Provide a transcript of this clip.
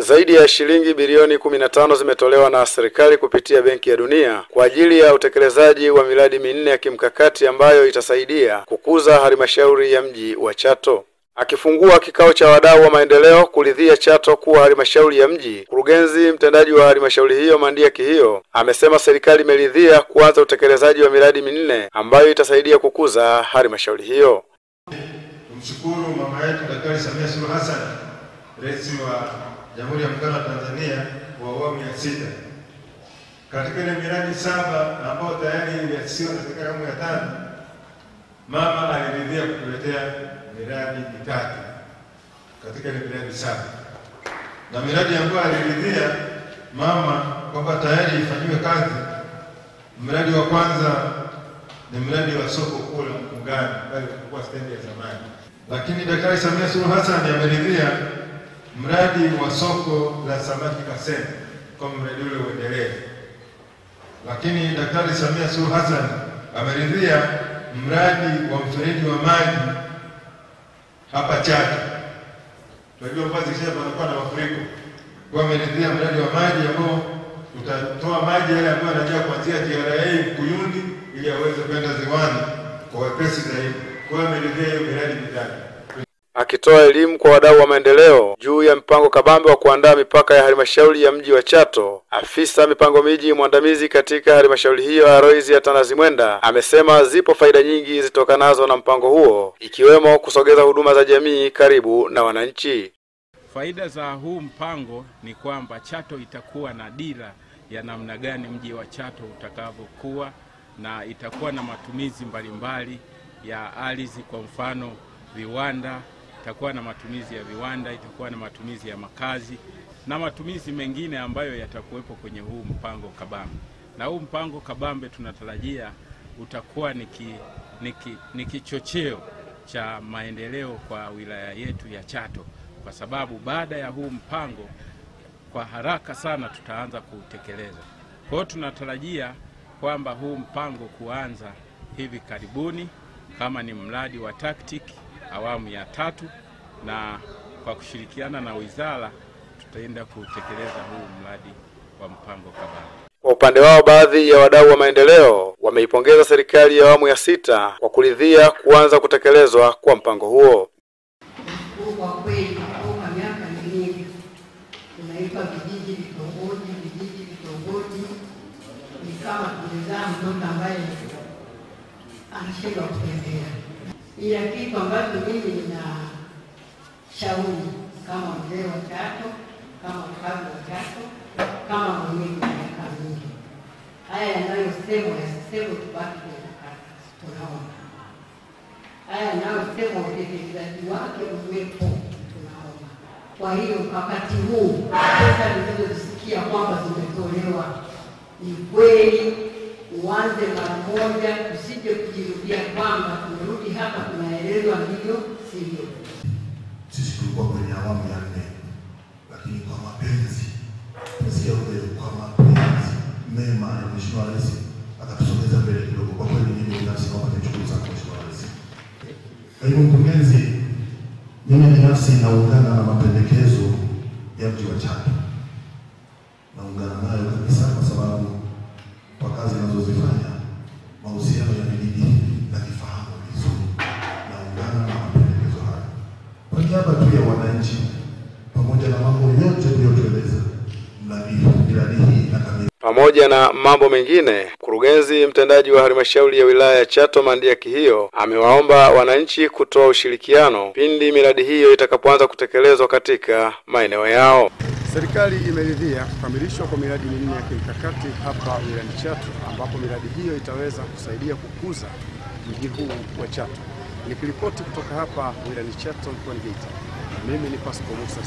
Zaidi ya shilingi bilioni 15 zimetolewa na serikali kupitia Benki ya Dunia kwa ajili ya utekelezaji wa miradi minne ya kimkakati ambayo itasaidia kukuza halmashauri ya mji wa Chato. Akifungua kikao cha wadau wa maendeleo kuridhia Chato kuwa halmashauri ya mji, mkurugenzi mtendaji wa halmashauri hiyo Mandia Kihio amesema serikali imeridhia kuanza utekelezaji wa miradi minne ambayo itasaidia kukuza halmashauri hiyo. Tumshukuru mama yetu Daktari Samia Suluhu Hassan, Rais wa Jamhuri ya Muungano wa Tanzania wa awamu ya 6. Katika ile miradi 7 ambayo tayari iliasisiwa na serikali ya awamu ya 5, mama aliridhia kutuletea miradi 3 katika ile miradi 7. Na miradi ambayo aliridhia mama kwamba tayari ifanywe kazi, mradi wa kwanza ni mradi wa soko kuu la Mkungani bali kwa stendi ya zamani. Lakini Daktari Samia Suluhu Hassan ameridhia mradi wa soko la samaki Kasem kwa mradi ule uendelee. Lakini Daktari Samia Suluhu Hassan ameridhia mradi wa mfereji wa maji hapa Chato. Tunajua mvazi kisha panakuwa na mafuriko. Kwa ameridhia mradi wa maji ambao utatoa maji yale ambayo yanajia kuanzia TRA Mkuyuni ili aweze kwenda ziwani kwa wepesi zaidi. Kwa ameridhia hiyo miradi mitatu. Akitoa elimu kwa wadau wa maendeleo juu ya mpango kabambe wa kuandaa mipaka ya halmashauri ya mji wa Chato, afisa mipango miji mwandamizi katika halmashauri hiyo Aloysi Atanazimwenda amesema zipo faida nyingi zitokanazo na mpango huo, ikiwemo kusogeza huduma za jamii karibu na wananchi. Faida za huu mpango ni kwamba Chato itakuwa na dira ya namna gani mji wa Chato utakavyokuwa, na itakuwa na matumizi mbalimbali ya ardhi, kwa mfano viwanda, itakuwa na matumizi ya viwanda, itakuwa na matumizi ya makazi na matumizi mengine ambayo yatakuwepo kwenye huu mpango kabambe. Na huu mpango kabambe tunatarajia utakuwa ni kichocheo cha maendeleo kwa wilaya yetu ya Chato, kwa sababu baada ya huu mpango kwa haraka sana tutaanza kutekeleza. Kwa hiyo tunatarajia kwamba huu mpango kuanza hivi karibuni kama ni mradi wa tactic awamu ya 3, na kwa kushirikiana na wizara tutaenda kutekeleza huu mradi wa mpango kabambe. Kwa upande wao, baadhi ya wadau wa maendeleo wameipongeza serikali ya awamu ya 6 kwa kuridhia kuanza kutekelezwa kwa mpango huo. Kwa kweli kwa miaka mingi tunaipa vijiji vitongoji ni kama kulizaa mtoto ambaye anashindwa kutembea. Ila kitu ambacho mimi nina shauri kama mzee wa Chato, kama mkazi wa Chato, kama mwenyeji wa miaka mingi, haya yanayosemwa yasisemwe, tubaki tunaona. Haya yanayosemwa utekelezaji wake uwepo, tunaona. Kwa hiyo wakati huu pesa nilizosikia kwamba zimetolewa ni kweli, uanze mara moja, usije kujirudia kwamba tumerudi hapa tunaelezwa ndivyo sivyo. Sisi tulikuwa kwenye awamu ya 4, lakini kwa mapenzi kwa mapenzi mema ya Mheshimiwa Rais akatusogeza mbele kidogo. Kwa kweli mimi binafsi naomba nimshukuru sana Mheshimiwa Rais. Kwa hivyo mkurugenzi, mimi binafsi naungana na mapendekezo ya mji wa Chato. Naungana nayo kabisa kwa sababu kwa kazi anazozifanya mahusiano ya vijiji na kifahamu vizuri. Naungana na mapendekezo haya. Kwa niaba tu ya wananchi, pamoja na mambo yote tuliyotueleza, miradi hii inakamilika. Pamoja na mambo mengine, mkurugenzi mtendaji wa halmashauri ya wilaya ya Chato Mandia Kihio amewaomba wananchi kutoa ushirikiano pindi miradi hiyo itakapoanza kutekelezwa katika maeneo yao. Serikali imeridhia kukamilishwa kwa miradi minne ya kimkakati hapa wilayani Chato, ambapo miradi hiyo itaweza kusaidia kukuza mji huu wa Chato. Nikiripoti kutoka hapa wilayani Chato mkoani Geita, mimi ni Pasco Musa.